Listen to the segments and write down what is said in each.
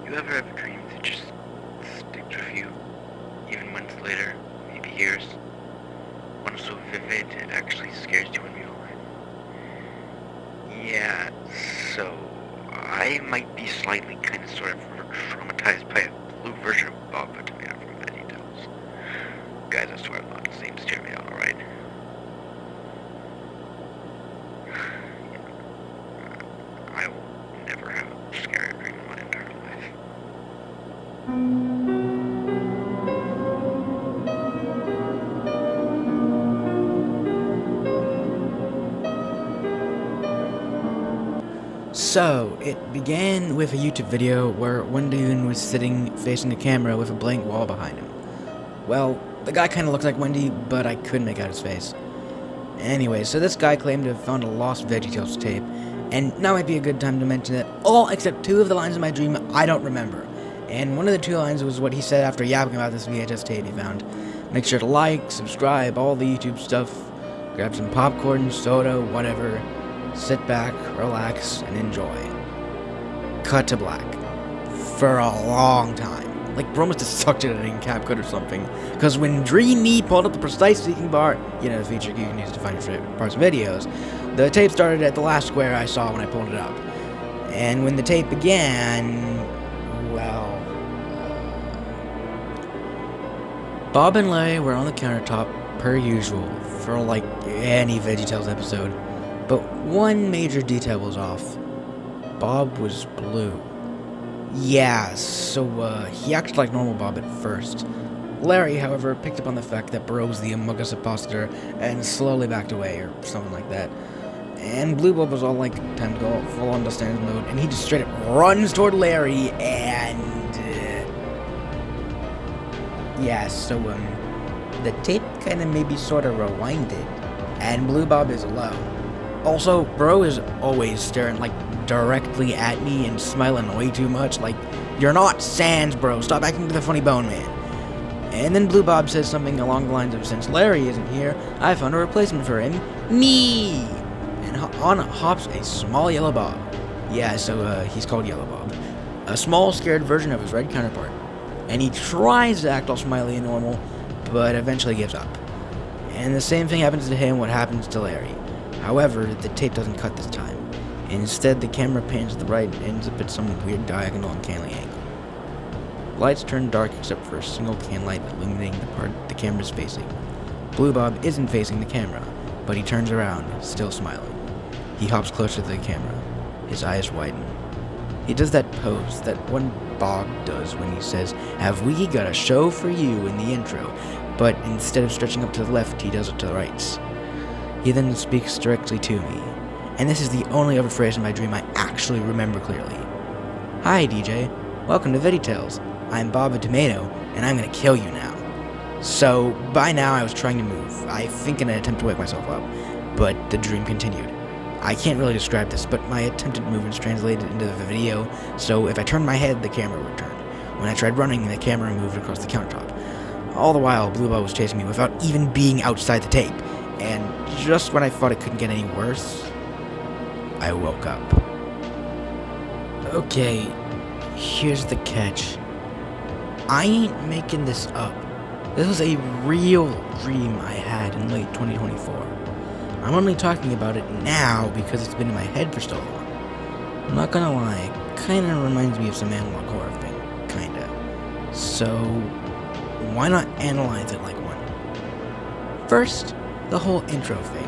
You ever have a dream that just sticks with you, even months later, maybe years? One so vivid it actually scares you in real life? Yeah, so I might be slightly sort of traumatized by a blue version of Bob the Tomato from VeggieTales. Guys, I swear I'm not insane to steer me out, alright? I will never have a scary dream in my entire life. So, it began with a YouTube video where one dude was sitting facing the camera with a blank wall behind him. Well, the guy kinda looks like Wendy, but I couldn't make out his face. Anyway, so this guy claimed to have found a lost VeggieTales tape, and now might be a good time to mention that all except two of the lines in my dream I don't remember. And one of the two lines was what he said after yapping about this VHS tape he found. Make sure to like, subscribe, all the YouTube stuff, grab some popcorn, soda, whatever. Sit back, relax, and enjoy. Cut to black. For a long time. Like, bro must have sucked it in CapCut or something. Because when Dreamy pulled up the precise seeking bar, you know, the feature you can use to find your favorite parts of videos, the tape started at the last square I saw when I pulled it up. And when the tape began, well... Bob and Larry were on the countertop, per usual, for like any VeggieTales episode. But one major detail was off. Bob was blue. Yeah, so he acted like normal Bob at first. Larry, however, picked up on the fact that Bro was the Among Us imposter and slowly backed away, or something like that. And Blue Bob was all like, time to go full on standard mode, and he just straight up runs toward Larry, and... yeah, so, the tape kinda maybe sorta rewinded, and Blue Bob is alone. Also, Bro is always staring, like, directly at me and smiling way too much, like, you're not Sans, Bro, stop acting like the funny bone man. And then Blue Bob says something along the lines of, since Larry isn't here, I found a replacement for him, me! And on hops a small yellow Bob. Yeah, so, he's called Yellow Bob. A small, scared version of his red counterpart. And he tries to act all smiley and normal, but eventually gives up. And the same thing happens to him what happens to Larry. However, the tape doesn't cut this time. Instead, the camera pans to the right and ends up at some weird diagonal uncanny angle. Lights turn dark except for a single can light illuminating the part the camera's facing. Blue Bob isn't facing the camera, but he turns around, still smiling. He hops closer to the camera. His eyes widen. He does that pose that one Bob does when he says, have we got a show for you in the intro, but instead of stretching up to the left, he does it to the right. He then speaks directly to me, and this is the only other phrase in my dream I actually remember clearly. Hi, DJ. Welcome to VeggieTales. I'm Bob the Tomato, and I'm gonna kill you now. So, by now I was trying to move, I think in an attempt to wake myself up, but the dream continued. I can't really describe this, but my attempted movements translated into the video, so if I turned my head, the camera would turn. When I tried running, the camera moved across the countertop. All the while, Blue Bob was chasing me without even being outside the tape. And just when I thought it couldn't get any worse, I woke up. Okay, here's the catch. I ain't making this up. This was a real dream I had in late 2024. I'm only talking about it now because it's been in my head for so long. I'm not gonna lie, it kinda reminds me of some analog horror thing. Kinda. So, why not analyze it like one? First, the whole intro thing.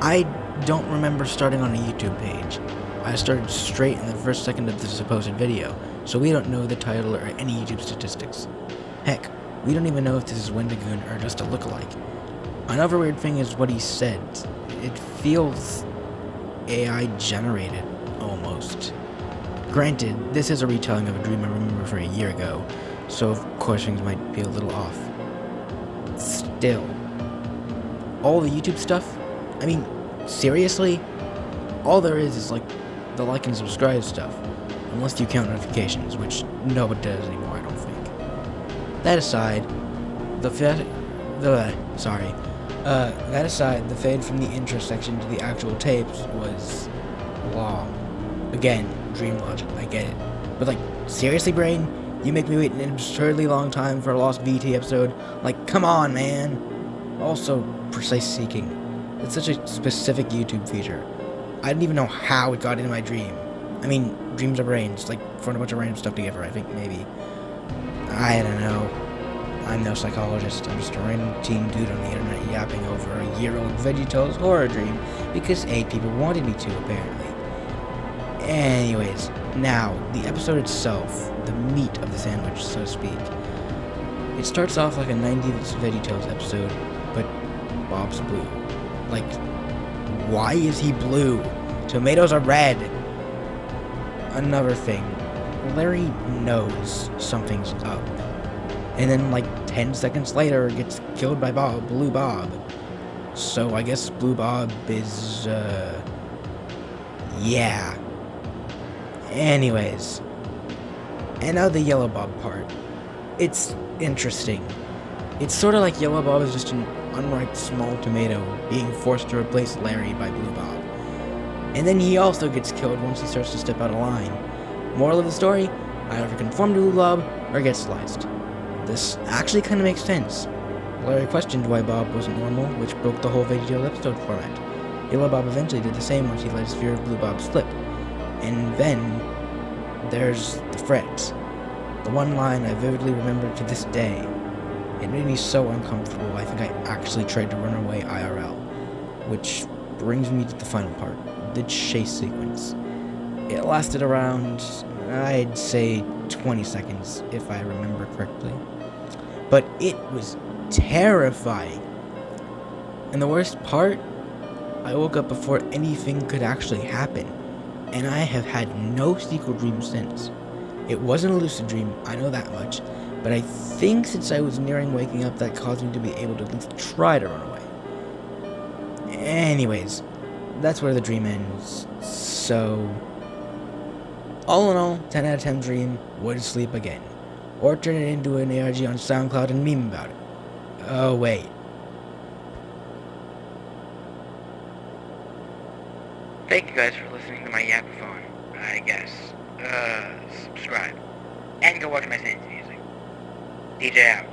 I don't remember starting on a YouTube page. I started straight in the first second of the supposed video, so we don't know the title or any YouTube statistics. Heck, we don't even know if this is Wendigoon or just a lookalike. Another weird thing is what he said. It feels AI generated, almost. Granted, this is a retelling of a dream I remember from a year ago, so of course things might be a little off. Still, all the YouTube stuff, I mean, seriously, all there is like the like and subscribe stuff, unless you count notifications, which nobody does anymore, I don't think. That aside, the fade from the intro section to the actual tapes was long. Again, dream logic, I get it. But like, seriously, Brain? You make me wait an absurdly long time for a lost VT episode? Like, come on, man! Also, precise seeking. It's such a specific YouTube feature. I didn't even know how it got into my dream. I mean, dreams are brains, like, throwing a bunch of random stuff together, I think, maybe. I don't know. I'm no psychologist. I'm just a random teen dude on the internet yapping over a year-old VeggieTales horror dream because 8 people wanted me to, apparently. Anyways, now, the episode itself, the meat of the sandwich, so to speak. It starts off like a 90s VeggieTales episode, but Bob's blue. Like, why is he blue? Tomatoes are red! Another thing, Larry knows something's up. And then, like, 10 seconds later, gets killed by Blue Bob. So, I guess Blue Bob is, yeah. Anyways. And now the Yellow Bob part. It's interesting. It's sort of like Yellow Bob is just an unripe small tomato being forced to replace Larry by Blue Bob. And then he also gets killed once he starts to step out of line. Moral of the story, either conform to Blue Bob or get sliced. This actually kind of makes sense. Larry questioned why Bob wasn't normal, which broke the whole VeggieTales episode format. Yellow Bob eventually did the same once he let his fear of Blue Bob slip. And then, there's the Freds. The one line I vividly remember to this day. It made me so uncomfortable, I think I actually tried to run away IRL. Which brings me to the final part, the chase sequence. It lasted around, I'd say, 20 seconds, if I remember correctly. But it was terrifying. And the worst part, I woke up before anything could actually happen. And I have had no sequel dream since. It wasn't a lucid dream, I know that much, but I think since I was nearing waking up, that caused me to be able to at least try to run away. Anyways, that's where the dream ends, so... all in all, 10 out of 10 dream, would sleep again. Or turn it into an ARG on SoundCloud and meme about it. Oh, wait. Thank you guys for listening to my yapathon, I guess. Subscribe. And go watch my Sans music. DJ out.